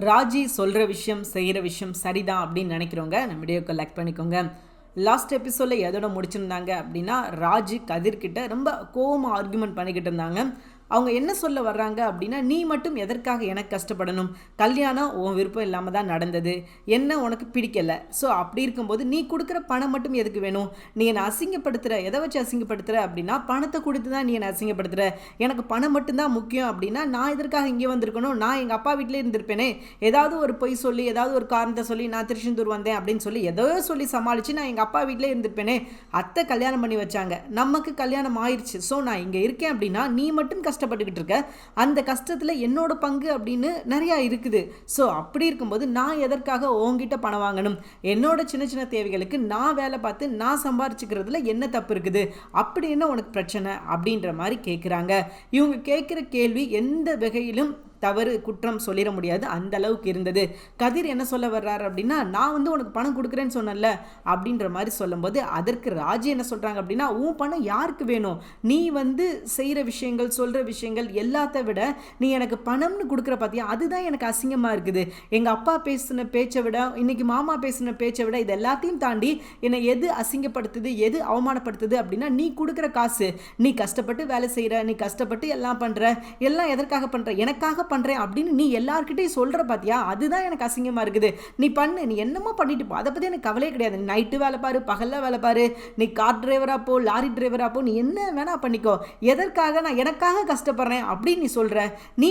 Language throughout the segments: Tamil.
ராஜி சொல்கிற விஷயம் செய்கிற விஷயம் சரிதான் அப்படின்னு நினைக்கிறவங்க நம்ம வீடியோக்கு லைக் பண்ணிக்கோங்க. லாஸ்ட் எபிசோடில் எதோட முடிச்சிருந்தாங்க அப்படின்னா, ராஜி கதிர்கிட்ட ரொம்ப கோவமாக ஆர்கியூமெண்ட் பண்ணிக்கிட்டு இருந்தாங்க. அவங்க என்ன சொல்ல வர்றாங்க அப்படின்னா, நீ மட்டும் எதற்காக எனக்கு கஷ்டப்படணும், கல்யாணம் உன் விருப்பம் இல்லாமல் தான் நடந்தது, என்ன உனக்கு பிடிக்கலை, ஸோ அப்படி இருக்கும்போது நீ கொடுக்குற பணம் மட்டும் எதுக்கு வேணும், நீ என்னை அசிங்கப்படுத்துகிற, எதை வச்சு அசிங்கப்படுத்துகிற அப்படின்னா பணத்தை கொடுத்து தான் நீ என்னை அசிங்கப்படுத்துகிற, எனக்கு பணம் மட்டும்தான் முக்கியம் அப்படின்னா நான் எதற்காக இங்கே வந்திருக்கணும், நான் எங்கள் அப்பா வீட்டிலே இருந்திருப்பேனே, ஏதாவது ஒரு பொய் சொல்லி ஏதாவது ஒரு காரணத்தை சொல்லி நான் திருச்செந்தூர் வந்தேன் அப்படின்னு சொல்லி ஏதோ சொல்லி சமாளித்து நான் எங்கள் அப்பா வீட்டிலே இருந்திருப்பேனே, அத்தை கல்யாணம் பண்ணி வச்சாங்க, நமக்கு கல்யாணம் ஆயிடுச்சு, ஸோ நான் இங்கே இருக்கேன் அப்படின்னா நீ மட்டும் கஷ்டப்பட்டுக்கிட்டு இருக்க, அந்த கஷ்டத்தில் என்னோட பங்கு அப்படின்னு நிறையா இருக்குது. ஸோ அப்படி இருக்கும்போது நான் எதற்காக உங்ககிட்ட பணம் வாங்கணும், என்னோட சின்ன சின்ன தேவைகளுக்கு நான் வேலை பார்த்து நான் சம்பாரிச்சுக்கிறதுல என்ன தப்பு இருக்குது, அப்படி என்ன உனக்கு பிரச்சனை அப்படின்ற மாதிரி கேட்குறாங்க. இவங்க கேட்குற கேள்வி எந்த வகையிலும் தவறு குற்றம் சொல்லிட முடியாது, அந்த அளவுக்கு இருந்தது. கதிர் என்ன சொல்ல வர்றாரு அப்படின்னா, நான் உனக்கு பணம் கொடுக்குறேன்னு சொன்னல அப்படின்ற மாதிரி சொல்லும்போது, அதற்கு ராஜி என்ன சொல்கிறாங்க அப்படின்னா, உன் பணம் யாருக்கு வேணும், நீ செய்கிற விஷயங்கள் சொல்கிற விஷயங்கள் எல்லாத்த விட நீ எனக்கு பணம்னு கொடுக்குற பார்த்தியா, அதுதான் எனக்கு அசிங்கமாக இருக்குது. எங்கள் அப்பா பேசின பேச்சை விட இன்னைக்கு மாமா பேசின பேச்சை விட இது எல்லாத்தையும் தாண்டி என்னை எது அசிங்கப்படுத்துது, எது அவமானப்படுத்துது அப்படின்னா நீ கொடுக்குற காசு, நீ கஷ்டப்பட்டு வேலை செய்கிற, நீ கஷ்டப்பட்டு எல்லாம் பண்ணுற, எல்லாம் எதற்காக பண்ணுற, எனக்காக பண்ணுறேன் அப்படின்னு நீ எல்லார்கிட்டையும் சொல்கிற பார்த்தியா, அதுதான் எனக்கு அசிங்கமாக இருக்குது. நீ பண்ணு, நீ என்னமோ பண்ணிட்டு போ, அதை பற்றி எனக்கு கவலையே கிடையாது. நீ நைட்டு வேலை பாரு, பகலில் வேலை பாரு, நீ கார் டிரைவராக போ, லாரி டிரைவராக போ, நீ என்ன வேணா பண்ணிக்கோ, எதற்காக நான் எனக்காக கஷ்டப்படுறேன் அப்படின்னு நீ சொல்கிற, நீ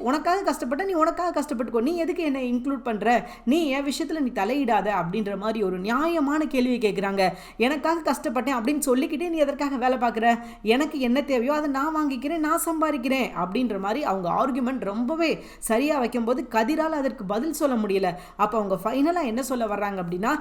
உனக்காக கஷ்டப்பட்ட, நீ உனக்காக கஷ்டப்பட்டுக்கோ, நீ எதுக்கு என்னை இன்க்ளூட் பண்ணுற, நீ என் விஷயத்தில் நீ தலையிடாத அப்படின்ற மாதிரி ஒரு நியாயமான கேள்வியை கேட்குறாங்க. எனக்காக கஷ்டப்பட்டேன் அப்படின்னு சொல்லிக்கிட்டே நீ எதற்காக வேலை பார்க்குற, எனக்கு என்ன தேவையோ அதை நான் வாங்கிக்கிறேன், நான் சம்பாதிக்கிறேன் அப்படின்ற மாதிரி அவங்க ஆர்குமெண்ட் ரொம்பவே சரியாக வைக்கும்போது கதிரால் அதற்கு பதில் சொல்ல முடியல. அப்போ அவங்க ஃபைனலாக என்ன சொல்ல வர்றாங்க அப்படின்னா,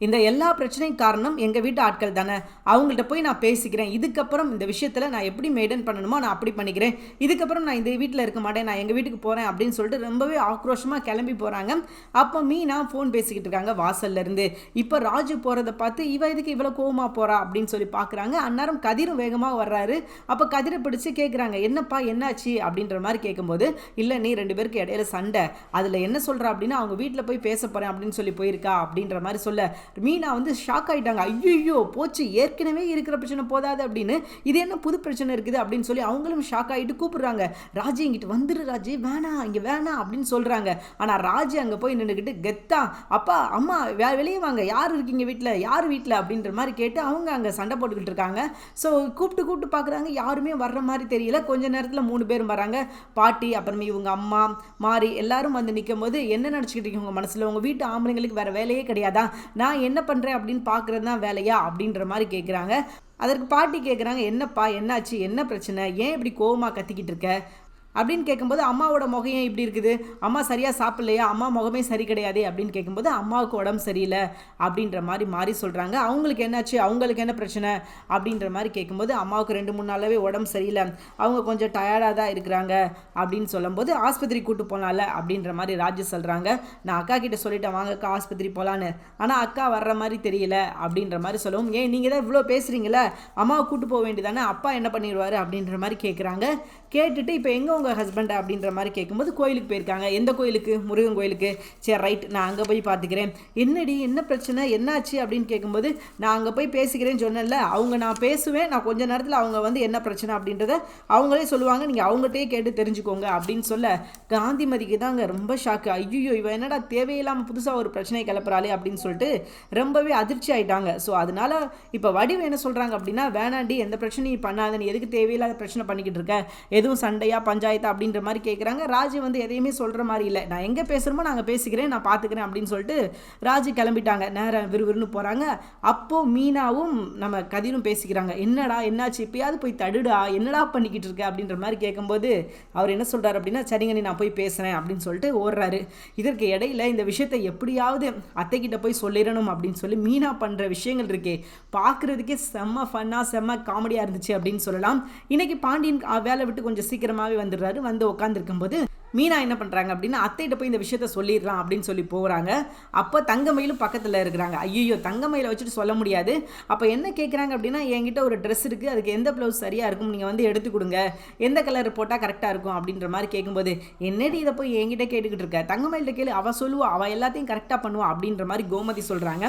இந்த எல்லா பிரச்சனையும் காரணம் எங்கள் வீட்டு ஆட்கள் தானே, அவங்கள்ட்ட போய் நான் பேசிக்கிறேன், இதுக்கப்புறம் இந்த விஷயத்தில் நான் எப்படி மெயின்டைன் பண்ணணுமோ நான் அப்படி பண்ணிக்கிறேன், இதுக்கப்புறம் நான் இந்த வீட்டில் இருக்க மாட்டேன், நான் எங்கள் வீட்டுக்கு போகிறேன் அப்படின்னு சொல்லிட்டு ரொம்பவே ஆக்ரோஷமாக கிளம்பி போகிறாங்க. அப்போ மீனா ஃபோன் பேசிக்கிட்டு இருக்காங்க வாசல்லேருந்து. இப்போ ராஜு போகிறத பார்த்து இதுக்கு இவ்வளோ கோவமாக போகிறா அப்படின்னு சொல்லி பார்க்குறாங்க. அந்நேரம் கதிரும் வேகமாக வர்றாரு. அப்போ கதிரை பிடிச்சி கேட்குறாங்க, என்னப்பா என்னாச்சு அப்படின்ற மாதிரி கேட்கும்போது, இல்லை நீ ரெண்டு பேருக்கு இடையில சண்டை, அதில் என்ன சொல்கிறா அப்படின்னா அவங்க வீட்டில் போய் பேச போகிறேன் அப்படின்னு சொல்லி போயிருக்கா அப்படின்ற மாதிரி சொல்ல மீனா ஷாக் ஆகிட்டாங்க. ஐயோ போச்சு, ஏற்கனவே இருக்கிற பிரச்சனை போதாது அப்படின்னு இது என்ன புது பிரச்சனை இருக்குது அப்படின்னு சொல்லி அவங்களும் ஷாக் ஆகிட்டு கூப்பிடுறாங்க, ராஜி இங்கிட்டு வந்துரு, ராஜி வேணாம் இங்கே வேணாம் அப்படின்னு சொல்கிறாங்க. ஆனால் ராஜி அங்கே போய் நின்றுக்கிட்டு கெத்தா, அப்பா அம்மா வெளியே வாங்க, யார் இருக்கீங்க வீட்டில், யார் வீட்டில் அப்படின்ற மாதிரி கேட்டு அவங்க அங்கே சண்டை போட்டுக்கிட்டு இருக்காங்க. ஸோ கூப்பிட்டு பார்க்குறாங்க, யாருமே வர்ற மாதிரி தெரியல. கொஞ்ச நேரத்தில் 3 பேரும் வராங்க, பாட்டி அப்புறமே இவங்க அம்மா மாறி எல்லாரும் நிற்கும் போது, என்ன நினச்சிக்கிட்டு இருக்கீங்க உங்கள் மனசில், உங்கள் வீட்டு ஆம்பளைங்களுக்கு வேறு வேலையே கிடையாதா, நான் என்ன பண்ணுறேன் அப்படின்னு பார்க்குறது தான் வேலையா அப்படின்ற மாதிரி கேட்குறாங்க. அதற்கு பாட்டி கேட்குறாங்க, என்னப்பா என்னாச்சு, என்ன பிரச்சனை, ஏன் இப்படி கோவமாக கத்திக்கிட்டு இருக்க அப்படின்னு கேட்கும்போது, அம்மாவோட முகம் ஏன் இப்படி இருக்குது, அம்மா சரியாக சாப்பிட்லையா, அம்மா முகமே சரி கிடையாது அப்படின்னு கேட்கும்போது, அம்மாவுக்கு உடம்பு சரியில்லை அப்படின்ற மாதிரி சொல்கிறாங்க. அவங்களுக்கு என்னாச்சு, அவங்களுக்கு என்ன பிரச்சனை அப்படின்ற மாதிரி கேட்கும்போது, அம்மாவுக்கு 2-3 நாளாகவே உடம்பு சரியில்லை, அவங்க கொஞ்சம் டயர்டாக தான் இருக்கிறாங்க அப்படின்னு சொல்லும்போது, ஆஸ்பத்திரி கூட்டு போகலாம்ல அப்படின்ற மாதிரி ராஜு சொல்கிறாங்க. நான் அக்கா கிட்ட சொல்லிட்டேன் வாங்க அக்கா ஆஸ்பத்திரி போகலான்னு, ஆனால் அக்கா வர்ற மாதிரி தெரியல அப்படின்ற மாதிரி சொல்லவும், ஏன் நீங்கள் தான் இவ்வளோ பேசுகிறீங்களே, அம்மாவை கூட்டு போக வேண்டியதானே, அப்பா என்ன பண்ணிடுவார் அப்படின்ற மாதிரி கேட்குறாங்க. கேட்டுட்டு இப்போ எங்கே உங்கள் ஹஸ்பண்ட் அப்படின்ற மாதிரி கேட்கும்போது, கோயிலுக்கு போயிருக்காங்க. எந்த கோயிலுக்கு, முருகன் கோயிலுக்கு, சரி ரைட் நான் அங்கே போய் பார்த்துக்கிறேன். என்னடி என்ன பிரச்சனை என்னாச்சு அப்படின்னு கேட்கும்போது, நான் அங்கே போய் பேசிக்கிறேன்னு சொன்னேன்ல, அவங்க நான் பேசுவேன், நான் கொஞ்ச நேரத்தில் அவங்க என்ன பிரச்சனை அப்படின்றத அவங்களே சொல்லுவாங்க, நீங்கள் அவங்ககிட்டயே கேட்டு தெரிஞ்சுக்கோங்க அப்படின்னு சொல்ல, காந்திமதிக்கு தாங்க ரொம்ப ஷாக்கு. ஐயோ இவன் என்னடா தேவையில்லாமல் புதுசாக ஒரு பிரச்சனையை கிளப்புறாளே அப்படின்னு சொல்லிட்டு ரொம்பவே அதிர்ச்சி ஆகிட்டாங்க. ஸோ அதனால் இப்போ வடிவு என்ன சொல்கிறாங்க அப்படின்னா, வேணாண்டி எந்த பிரச்சனையும் பண்ணாத, நீ எதுக்கு தேவையில்லாத பிரச்சனை பண்ணிக்கிட்டு இருக்க, எதுவும் சண்டையா பஞ்சாயத்தா அப்படின்ற மாதிரி கேட்குறாங்க. ராஜு எதையுமே சொல்கிற மாதிரி இல்லை, நான் எங்கே பேசுகிறோமோ நாங்கள் பேசிக்கிறேன், நான் பார்த்துக்கிறேன் அப்படின்னு சொல்லிட்டு ராஜு கிளம்பிட்டாங்க. நேரம் விறுவிறுன்னு போகிறாங்க. அப்போது மீனாவும் நம்ம கதிரும் பேசிக்கிறாங்க, என்னடா என்னாச்சு, இப்போயாவது போய் தடுடா, என்னடா பண்ணிக்கிட்டு இருக்க அப்படின்ற மாதிரி கேட்கும்போது, அவர் என்ன சொல்கிறார் அப்படின்னா, சரிங்க நீ நான் போய் பேசுகிறேன் அப்படின்னு சொல்லிட்டு ஓடுறாரு. இதற்கு இடையில இந்த விஷயத்தை எப்படியாவது அத்தைக்கிட்ட போய் சொல்லிடணும் அப்படின்னு சொல்லி மீனா பண்ணுற விஷயங்கள் இருக்கே பார்க்குறதுக்கே செம்ம ஃபன்னாக செம்ம காமெடியாக இருந்துச்சு அப்படின்னு சொல்லலாம். இன்றைக்கி பாண்டியன் வேலை விட்டு கொஞ்சம் சீக்கிரமாகவே வந்துடுறாரு. உட்காந்துருக்கும்போது மீனா என்ன பண்ணுறாங்க அப்படின்னா அத்தைகிட்ட போய் இந்த விஷயத்த சொல்லிடலாம் அப்படின்னு சொல்லி போகிறாங்க. அப்போ தங்கமயிலும் பக்கத்தில் இருக்கிறாங்க. ஐயோ, தங்கமயிலை வச்சுட்டு சொல்ல முடியாது. அப்போ என்ன கேட்குறாங்க அப்படின்னா, என்கிட்ட ஒரு ட்ரெஸ் இருக்குது, அதுக்கு எந்த ப்ளவுஸ் சரியாக இருக்கும், நீங்கள் வந்து எடுத்து கொடுங்க, எந்த கலர் போட்டால் கரெக்டாக இருக்கும் அப்படின்ற மாதிரி கேட்கும்போது, என்னடி இதை போய் என்கிட்ட கேட்டுக்கிட்டு இருக்க, தங்கமயில்கிட்ட கேளு, அவள் சொல்லுவா, அவள் எல்லாத்தையும் கரெக்டாக பண்ணுவா அப்படின்ற மாதிரி கோமதி சொல்கிறாங்க.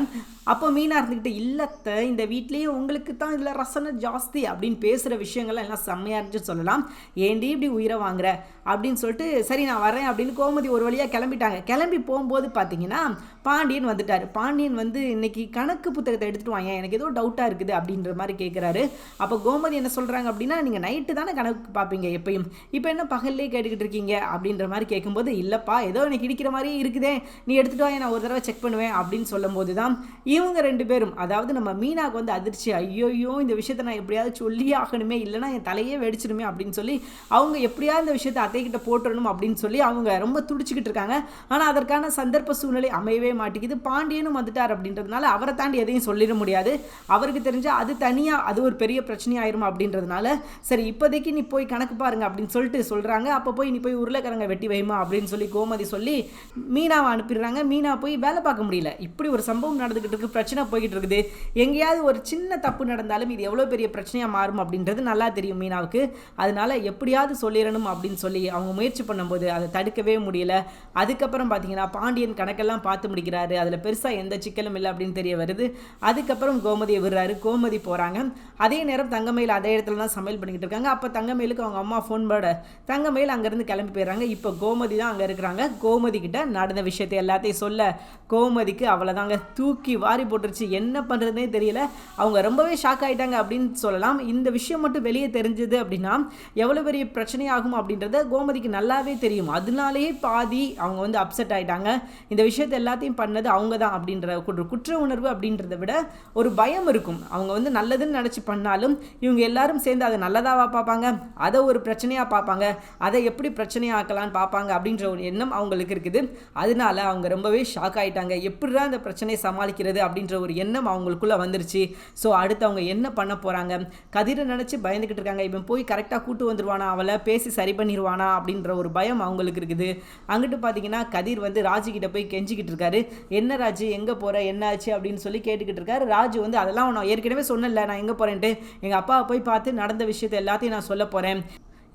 அப்போ மீனா இருந்துக்கிட்டு, இல்லத்தை இந்த வீட்லேயே உங்களுக்கு தான் இதில் ரசனை ஜாஸ்தி அப்படின்னு பேசுகிற விஷயங்கள்லாம் எல்லாம் செம்மையாக இருந்துச்சு சொல்லலாம். ஏண்டி இப்படி உயிரை வாங்குற அப்படின்னு சொல்லிட்டு, சரி நான் வரேன் அப்படின்னு கோமதி ஒரு வழியாக கிளம்பிட்டாங்க. கிளம்பி போகும்போது பார்த்தீங்கன்னா பாண்டியன் வந்துட்டார். பாண்டியன் வந்து இன்னைக்கு கணக்கு புத்தகத்தை எடுத்துகிட்டு வாங்க, எனக்கு ஏதோ டவுட்டாக இருக்குது அப்படின்ற மாதிரி கேட்குறாரு. அப்போ கோமதி என்ன சொல்கிறாங்க அப்படின்னா, நீங்கள் நைட்டு தானே கணக்கு பார்ப்பீங்க எப்பயும், இப்போ என்ன பகல்லே கேட்டுக்கிட்டு இருக்கீங்க அப்படின்ற மாதிரி கேட்கும்போது, இல்லைப்பா ஏதோ எனக்கு இடிக்கிற மாதிரியே இருக்குதே, நீ எடுத்துகிட்டு வாங்க, நான் ஒரு தடவை செக் பண்ணுவேன் அப்படின்னு சொல்லும்போது தான் இவங்க 2 பேரும், அதாவது நம்ம மீனாவுக்கு வந்து அதிர்ச்சி, ஐயோயோ இந்த விஷயத்தை நான் எப்படியாவது சொல்லியே ஆகணுமே, இல்லைனா என் தலையே வெடிச்சிடுமே அப்படின்னு சொல்லி அவங்க எப்படியாவது இந்த விஷயத்தை அத்தைக்கிட்ட போட்டுடணும் அப்படின்னு சொல்லி அவங்க ரொம்ப துடிச்சிக்கிட்டு இருக்காங்க. ஆனால் அதற்கான சந்தர்ப்ப சூழ்நிலை அமையவே மாட்டேங்குது. பாண்டியனும் வந்துட்டார் அப்படின்றதுனால அவரை தாண்டி எதையும் சொல்லிட முடியாது. அவருக்கு தெரிஞ்சால் அது தனியாக அது ஒரு பெரிய பிரச்சனையாயிரும் அப்படின்றதுனால, சரி இப்போதைக்கு நீ போய் கணக்கு பாருங்க அப்படின்னு சொல்லிட்டு சொல்கிறாங்க. அப்போ போய் நீ போய் உருளைக்கிழங்க வெட்டி வைமா அப்படின்னு சொல்லி கோமதி சொல்லி மீனாவை அனுப்பிடுறாங்க. மீனா போய் வேலை பார்க்க முடியல. இப்படி ஒரு சம்பவம் நடந்துக்கிட்டு இருக்கு, பிரச்சனை போய்கிட்டு இருக்குது. எங்கேயாவது ஒரு சின்ன தப்பு நடந்தாலும் இது எவ்வளோ பெரிய பிரச்சனையாக மாறும் அப்படின்றது நல்லா தெரியும் மீனாவுக்கு. அதனால எப்படியாவது சொல்லிடணும் அப்படின்னு சொல்லி அவங்க முயற்சி பண்ணும்போது அதை தடுக்கவே முடியல. அதுக்கப்புறம் பார்த்தீங்கன்னா பாண்டியன் கணக்கெல்லாம் பார்த்து முடிக்கிறாரு. அதில் பெருசாக எந்த சிக்கலும் இல்லை அப்படின்னு தெரிய வருது. அதுக்கப்புறம் கோமதியை விடுறாரு. கோமதி போகிறாங்க. அதே நேரம் தங்கமயில் அதே இடத்துல தான் சமையல் பண்ணிக்கிட்டு இருக்காங்க. அப்போ தங்கமயிலுக்கு அவங்க அம்மா ஃபோன் போட தங்கமயில் அங்கேருந்து கிளம்பி போயிடுறாங்க. இப்போ கோமதி தான் அங்கே இருக்கிறாங்க. கோமதி கிட்ட நடந்த விஷயத்தை எல்லாத்தையும் சொல்ல கோமதிக்கு அவ்வளோதாங்க தூக்கி வாரி போட்டுருச்சு. என்ன பண்ணுறதுனே தெரியல. அவங்க ரொம்பவே ஷாக் ஆகிட்டாங்க அப்படின்னு சொல்லலாம். இந்த விஷயம் மட்டும் வெளியே தெரிஞ்சது அப்படின்னா எவ்வளோ பெரிய பிரச்சனையாகும் அப்படின்றத கோமதிக்கு நல்லாவே தெரியும். அதனாலேயே பாதி அவங்க வந்து அப்செட் ஆகிட்டாங்க. இந்த விஷயத்தை எல்லாத்தையும் பண்ணது அவங்க தான் அப்படின்ற ஒரு குற்ற உணர்வு அப்படின்றத விட ஒரு பயம் இருக்கும். அவங்க வந்து நல்லதுன்னு நினச்சி பண்ணாலும் இவங்க எல்லாரும் சேர்ந்து அதை நல்லதாவா பார்ப்பாங்க, அதை ஒரு பிரச்சனையாக பார்ப்பாங்க, அதை எப்படி பிரச்சனையாக்கலான்னு பார்ப்பாங்க அப்படின்ற ஒரு எண்ணம் அவங்களுக்கு இருக்குது. அதனால அவங்க ரொம்பவே ஷாக் ஆகிட்டாங்க. எப்படி தான் இந்த பிரச்சனையை சமாளிக்கிறது அப்படின்ற ஒரு எண்ணம் அவங்களுக்குள்ளே வந்துருச்சு. ஸோ அடுத்து அவங்க என்ன பண்ண போகிறாங்க, கதிரை நினச்சி பயந்துக்கிட்டு இருக்காங்க. இவன் போய் கரெக்டாக கூட்டு வந்துடுவானா, அவளை பேசி சரி பண்ணிடுவானா அப்படின்ற ஒரு பயம் அவங்களுக்கு இருக்குது. அங்கிட்டு பார்த்தீங்கன்னா கதிர் வந்து ராஜுக்கிட்ட போய் கெஞ்சிக்கிட்டு இருக்காரு. என்ன ராஜு எங்கே போகிற, என்ன ஆச்சு அப்படின்னு சொல்லி கேட்டுக்கிட்டு இருக்காரு. ராஜு வந்து அதெல்லாம் நான் ஏற்கனவே சொன்னல, நான் எங்கே போகிறேன்ட்டு, எங்கள் அப்பாவை போய் பார்த்து நடந்த விஷயத்தை எல்லாத்தையும் நான் சொல்ல போகிறேன்,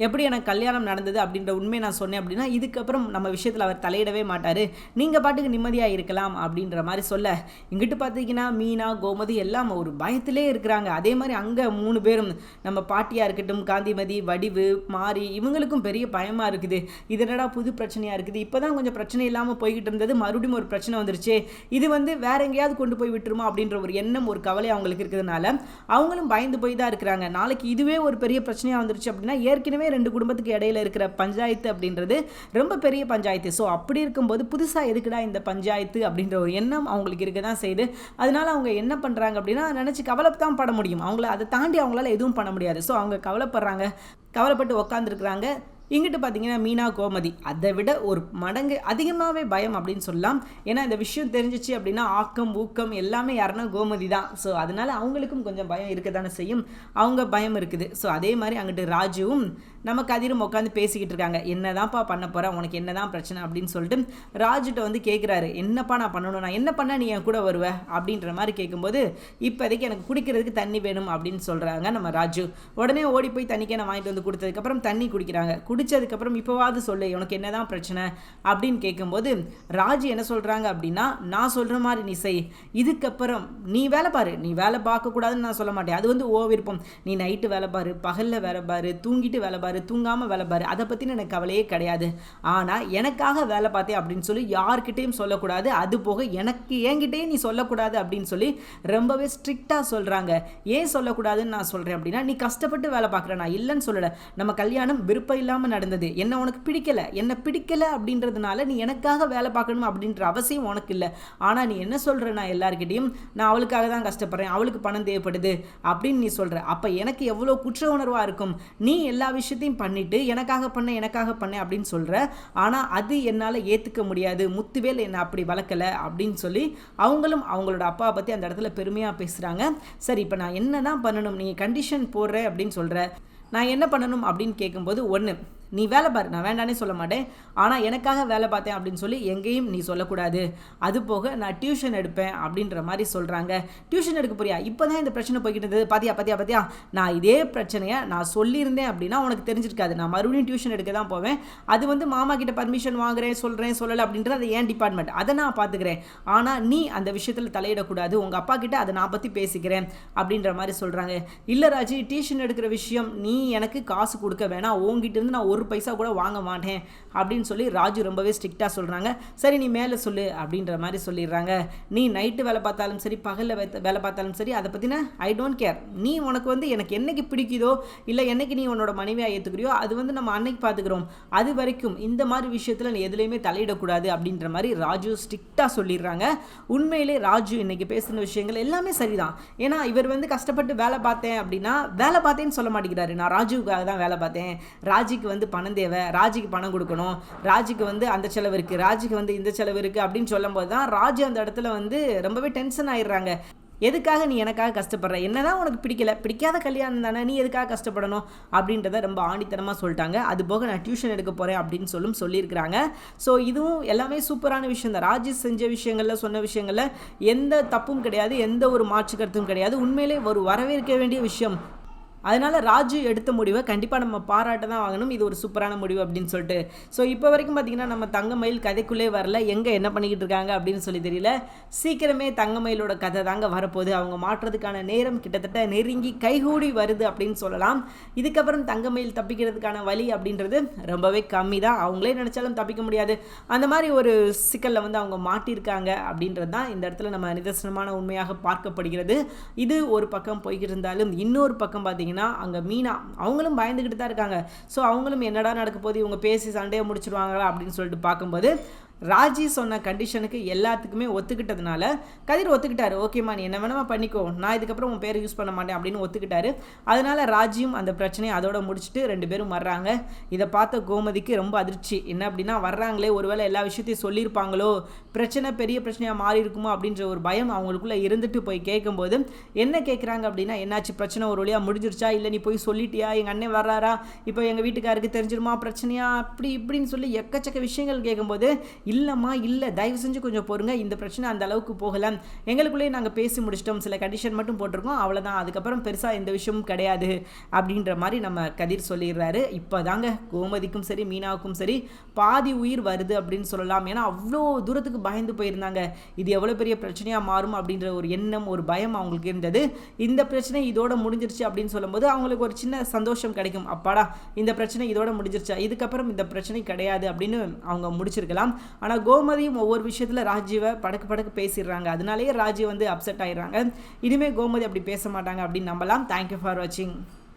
எப்படி எனக்கு கல்யாணம் நடந்தது அப்படின்ற உண்மை நான் சொன்னேன் அப்படின்னா இதுக்கப்புறம் நம்ம விஷயத்தில் அவர் தலையிடவே மாட்டார், நீங்கள் பாட்டுக்கு நிம்மதியாக இருக்கலாம் அப்படின்ற மாதிரி சொல்ல, இங்கிட்டு பார்த்தீங்கன்னா மீனா கோமதி எல்லாம் ஒரு பயத்திலே இருக்கிறாங்க. அதே மாதிரி அங்கே 3 பேரும் நம்ம பாட்டியாக இருக்கட்டும், காந்திமதி, வடிவு, மாறி, இவங்களுக்கும் பெரிய பயமாக இருக்குது. இது என்னடா புது பிரச்சனையாக இருக்குது, இப்போ தான் கொஞ்சம் பிரச்சனை இல்லாமல் போய்கிட்டு இருந்தது, மறுபடியும் ஒரு பிரச்சனை வந்துருச்சு, இது வந்து வேற எங்கேயாவது கொண்டு போய் விட்டுருமா அப்படின்ற ஒரு எண்ணம், ஒரு கவலை அவங்களுக்கு இருக்கிறதுனால அவங்களும் பயந்து போய் தான் இருக்கிறாங்க. நாளைக்கு இதுவே ஒரு பெரிய பிரச்சனையாக வந்துருச்சு அப்படின்னா ஏற்கனவே 2 குடும்பத்துக்கு இடையில இருக்கிற பஞ்சாயத்து அப்படின்றது ரொம்ப பெரிய பஞ்சாயத்து. ஸோ அப்படி இருக்கும்போது புதுசாக எதுக்குடா இந்த பஞ்சாயத்து அப்படின்ற ஒரு எண்ணம் அவங்களுக்கு இருக்க தான் செய்யுது. அதனால அவங்க என்ன பண்ணுறாங்க அப்படின்னா நினச்சி கவலை தான் பட முடியும், அவங்கள அதை தாண்டி அவங்களால எதுவும் பண்ண முடியாது. ஸோ அவங்க கவலைப்படுறாங்க, கவலைப்பட்டு உட்காந்துருக்குறாங்க. இங்கிட்டு பார்த்தீங்கன்னா மீனா கோமதி அதை விட ஒரு மடங்கு அதிகமாகவே பயம் அப்படின்னு சொல்லலாம். ஏன்னா இந்த விஷயம் தெரிஞ்சிச்சு அப்படின்னா ஆக்கம் ஊக்கம் எல்லாமே யாருன்னா கோமதி தான். ஸோ அதனால அவங்களுக்கும் கொஞ்சம் பயம் இருக்க தானே செய்யும், அவங்க பயம் இருக்குது. ஸோ அதே மாதிரி அங்கிட்டு ராஜுவும் நம்ம கதிரும் உட்காந்து பேசிக்கிட்டு இருக்காங்க. என்னதான்ப்பா பண்ண போகிறேன், உனக்கு என்னதான் பிரச்சனை அப்படின்னு சொல்லிட்டு ராஜுகிட்ட வந்து கேட்குறாரு. என்னப்பா நான் பண்ணணும், நான் என்ன பண்ணால் நீ என் கூட வருவ அப்படின்ற மாதிரி கேட்கும்போது, இப்போதைக்கு எனக்கு குடிக்கிறதுக்கு தண்ணி வேணும் அப்படின்னு சொல்கிறாங்க நம்ம ராஜு. உடனே ஓடி போய் தண்ணிக்கே நான் வாங்கிட்டு வந்து கொடுத்ததுக்கப்புறம் தண்ணி குடிக்கிறாங்க. குடித்ததுக்கப்புறம் இப்போவாது சொல்லு உனக்கு என்னதான் பிரச்சனை அப்படின்னு கேட்கும்போது ராஜு என்ன சொல்கிறாங்க அப்படின்னா, நான் சொல்கிற மாதிரி நீ செய், இதுக்கப்புறம் நீ வேலை பாரு, நீ வேலை பார்க்கக்கூடாதுன்னு நான் சொல்ல மாட்டேன், அது வந்து ஓ விருப்பம், நீ நைட்டு வேலை பாரு, பகலில் வேலை பாரு, தூங்கிட்டு வேலை பாரு, தூங்காமல் வேலை பாரு, அதை பற்றின எனக்கு கவலையே கிடையாது. ஆனால் எனக்காக வேலை பார்த்தேன் அப்படின்னு சொல்லி யார்கிட்டையும் சொல்லக்கூடாது, அது போக எனக்கு என்கிட்டயே நீ சொல்லக்கூடாது அப்படின்னு சொல்லி ரொம்பவே ஸ்ட்ரிக்டாக சொல்கிறாங்க. ஏன் சொல்லக்கூடாதுன்னு நான் சொல்கிறேன் அப்படின்னா, நீ கஷ்டப்பட்டு வேலை பார்க்குற, நான் இல்லைன்னு சொல்லலை, நம்ம கல்யாணம் விருப்பம் இல்லாமல் நடந்தது, என்ன உனக்கு பிடிக்கலை, என்ன பிடிக்கலை அப்படின்றதுனால நீ எனக்காக வேலை பார்க்கணும் அப்படின்ற அவசியம் உனக்கு இல்லை. ஆனால் நீ என்ன சொல்கிற, நான் எல்லாருக்கிட்டையும் நான் அவளுக்காக தான் கஷ்டப்படுறேன், அவளுக்கு பணம் தேவைப்படுது அப்படின்னு நீ சொல்கிற, அப்போ எனக்கு எவ்வளோ குற்ற உணர்வாக இருக்கும், நீ எல்லா விஷயத்தையும் பண்ணிவிட்டு எனக்காக பண்ண அப்படின்னு சொல்கிற, ஆனால் அது என்னால் ஏற்றுக்க முடியாது, முத்துவேல் என்னை அப்படி வளர்க்கலை அப்படின்னு சொல்லி அவங்களும் அவங்களோட அப்பாவை பற்றி அந்த இடத்துல பெருமையாக பேசுகிறாங்க. சரி இப்போ நான் என்ன தான் பண்ணணும், நீங்கள் கண்டிஷன் போடுற அப்படின்னு சொல்கிற, நான் என்ன பண்ணணும் அப்படின்னு கேட்கும்போது, ஒன்று நீ வேலை பாரு, நான் வேண்டானே சொல்ல மாட்டேன், ஆனால் எனக்காக வேலை பார்த்தேன் அப்படின்னு சொல்லி எங்கேயும் நீ சொல்லக்கூடாது. அது போக நான் டியூஷன் எடுப்பேன் அப்படின்ற மாதிரி சொல்கிறாங்க. டியூஷன் எடுக்க போறியா? இப்போ தான் இந்த பிரச்சனை போய்கிட்டு இருந்தது, பாத்தியா நான் இதே பிரச்சனையை நான் சொல்லியிருந்தேன் அப்படின்னா உனக்கு தெரிஞ்சிருக்காது. நான் மறுபடியும் டியூஷன் எடுக்க தான் போவேன். அது வந்து மாமா கிட்ட பர்மிஷன் வாங்குறேன், சொல்கிறேன், சொல்லலை அப்படின்றது அது ஏன் டிபார்ட்மெண்ட், அதை நான் பார்த்துக்கிறேன். ஆனால் நீ அந்த விஷயத்தில் தலையிடக்கூடாது, உங்கள் அப்பா கிட்ட அதை நான் பற்றி பேசிக்கிறேன் அப்படின்ற மாதிரி சொல்கிறாங்க. இல்லை ராஜி, டியூஷன் எடுக்கிற விஷயம் நீ எனக்கு காசு கொடுக்க வேணாம், உங்ககிட்ட இருந்து நான் ஒரு பைசா கூட வாங்க மாட்டேன் அப்படின்னு சொல்லி ராஜு ரொம்பவே ஸ்ட்ரிக்டாக சொல்கிறாங்க. சரி நீ மேலே சொல்லு அப்படின்ற மாதிரி சொல்லிடுறாங்க. நீ நைட்டு வேலை பார்த்தாலும் சரி, பகலில் வேலை பார்த்தாலும் சரி, அதை பற்றின ஐ டோன்ட் கேர். நீ உனக்கு வந்து எனக்கு என்னைக்கு பிடிக்குதோ இல்லை என்னைக்கு நீ உன்னோட மனைவியாக ஏற்றுக்கிறியோ அது வந்து நம்ம அன்னைக்கு பார்த்துக்கிறோம். அது வரைக்கும் இந்த மாதிரி விஷயத்தில் நீ எதுலேயுமே தலையிடக்கூடாது அப்படின்ற மாதிரி ராஜு ஸ்ட்ரிக்டாக சொல்லிடுறாங்க. உண்மையிலே ராஜு இன்னைக்கு பேசுன விஷயங்கள் எல்லாமே சரிதான். ஏன்னா இவர் வந்து கஷ்டப்பட்டு வேலை பார்த்தேன் அப்படின்னா வேலை பார்த்தேன்னு சொல்ல மாட்டேங்கிறாரு. நான் ராஜுவுக்காக தான் வேலை பார்த்தேன், ராஜிக்கு வந்து பணம் தேவை, ராஜிக்கு பணம் கொடுக்கணும், ராஜிக்கு வந்து அந்த செலவு இருக்குது, ராஜிக்கு வந்து இந்த செலவு இருக்குது அப்படின்னு சொல்லும் போது தான் ராஜு அந்த இடத்துல வந்து ரொம்பவே டென்ஷன் ஆயிடுறாங்க. எதுக்காக நீ எனக்காக கஷ்டப்படுற, என்னதான் உனக்கு பிடிக்காத கல்யாணம் தானே, நீ எதுக்காக கஷ்டப்படணும் அப்படின்றத ரொம்ப ஆணித்தனமாக சொல்லிட்டாங்க. அது போக நான் டியூஷன் எடுக்க போகிறேன் அப்படின்னு சொல்லியிருக்கிறாங்க. ஸோ இதுவும் எல்லாமே சூப்பரான விஷயம் தான். ராஜி செஞ்ச விஷயங்களில் சொன்ன விஷயங்களில் எந்த தப்பும் கிடையாது, எந்த ஒரு மாற்று கருத்தும் கிடையாது. உண்மையிலே ஒரு வரவேற்க வேண்டிய விஷயம். அதனால் ராஜு எடுத்த முடிவை கண்டிப்பாக நம்ம பாராட்ட தான் வாங்கணும். இது ஒரு சூப்பரான முடிவு அப்படின்னு சொல்லிட்டு. ஸோ இப்போ வரைக்கும் பார்த்திங்கன்னா நம்ம தங்கமயில் கதைக்குள்ளே வரல, எங்கே என்ன பண்ணிக்கிட்டு இருக்காங்க அப்படின்னு சொல்லி தெரியல. சீக்கிரமே தங்கமயிலோட கதை தாங்க வரப்போகுது. அவங்க மாற்றுறதுக்கான நேரம் கிட்டத்தட்ட நெருங்கி கைகூடி வருது அப்படின்னு சொல்லலாம். இதுக்கப்புறம் தங்கமயில் தப்பிக்கிறதுக்கான வழி அப்படின்றது ரொம்பவே கம்மி தான். அவங்களே நினச்சாலும் தப்பிக்க முடியாது. அந்த மாதிரி ஒரு சிக்கலில் வந்து அவங்க மாட்டியிருக்காங்க அப்படின்றது தான் இந்த இடத்துல நம்ம நிதர்சனமான உண்மையாக பார்க்கப்படுகிறது. இது ஒரு பக்கம் போய்கிட்டு இருந்தாலும் இன்னொரு பக்கம் பார்த்திங்கன்னா அங்கே மீனா அவங்களும் பயந்துக்கிட்டு தான் இருக்காங்க. ஸோ அவங்களும் என்னடா நடக்க போது, இவங்க பேசி சண்டையை முடிச்சிடுவாங்களா அப்படின்னு சொல்லிட்டு பார்க்கும்போது ராஜி சொன்ன கண்டிஷனுக்கு எல்லாத்துக்குமே ஒத்துக்கிட்டதுனால கதிர் ஒத்துக்கிட்டாரு. ஓகேம்மா நீ என்ன வேணாமா பண்ணிக்கோ, நான் இதுக்கப்புறம் உன் பேரை யூஸ் பண்ண மாட்டேன் அப்படின்னு ஒத்துக்கிட்டாரு. அதனால் ராஜியும் அந்த பிரச்சனையை அதோட முடிச்சுட்டு 2 பேரும் வர்றாங்க. இதை பார்த்த கோமதிக்கு ரொம்ப அதிர்ச்சி. என்ன அப்படின்னா வர்றாங்களே, ஒருவேளை எல்லா விஷயத்தையும் சொல்லியிருப்பாங்களோ, பிரச்சனை பெரிய பிரச்சனையாக மாறி இருக்குமோ அப்படின்ற ஒரு பயம் அவங்களுக்குள்ளே இருந்துட்டு போய் கேட்கும்போது என்ன கேட்குறாங்க அப்படின்னா, என்னாச்சு பிரச்சனை ஒரு வழியாக முடிஞ்சிருச்சா, இல்லை நீ போய் சொல்லிட்டியா, எங்கள் அண்ணன் வர்றாரா, இப்போ எங்கள் வீட்டுக்காருக்கு தெரிஞ்சிருமா பிரச்சனையா, அப்படி இப்படின்னு சொல்லி எக்கச்சக்க விஷயங்கள் கேட்கும்போது இல்லைம்மா இல்லை தயவு செஞ்சு கொஞ்சம் பொறுங்க, இந்த பிரச்சனை அந்த அளவுக்கு போகலை, எங்களுக்குள்ளேயே நாங்கள் பேசி முடிச்சிட்டோம், சில கண்டிஷன் மட்டும் போட்டிருக்கோம், அவ்வளோதான், அதுக்கப்புறம் பெருசாக எந்த விஷயமும் கிடையாது அப்படின்ற மாதிரி நம்ம கதிர் சொல்லிடுறாரு. இப்போ தாங்க கோமதிக்கும் சரி மீனாவுக்கும் சரி பாதி உயிர் வருது அப்படின்னு சொல்லலாம். ஏன்னா அவ்வளோ தூரத்துக்கு பயந்து போயிருந்தாங்க. இது எவ்வளோ பெரிய பிரச்சனையாக மாறும் அப்படின்ற ஒரு எண்ணம், ஒரு பயம் அவங்களுக்கு இருந்தது. இந்த பிரச்சனை இதோட முடிஞ்சிருச்சு அப்படின்னு சொல்லும்போது அவங்களுக்கு ஒரு சின்ன சந்தோஷம் கிடைக்கும். அப்பாடா இந்த பிரச்சனை இதோட முடிஞ்சிருச்சா, இதுக்கப்புறம் இந்த பிரச்சனை கிடையாது அப்படின்னு அவங்க முடிச்சிருக்கலாம். ஆனால் கோமதியும் ஒவ்வொரு விஷயத்தில் ராஜீவை படக்கு பேசிடுறாங்க. அதனாலேயே ராஜீவ் வந்து அப்செட் ஆயிடுறாங்க. இனிமேல் கோமதி அப்படி பேச மாட்டாங்க அப்படின்னு நம்பலாம். தேங்க்யூ ஃபார் வாட்சிங்.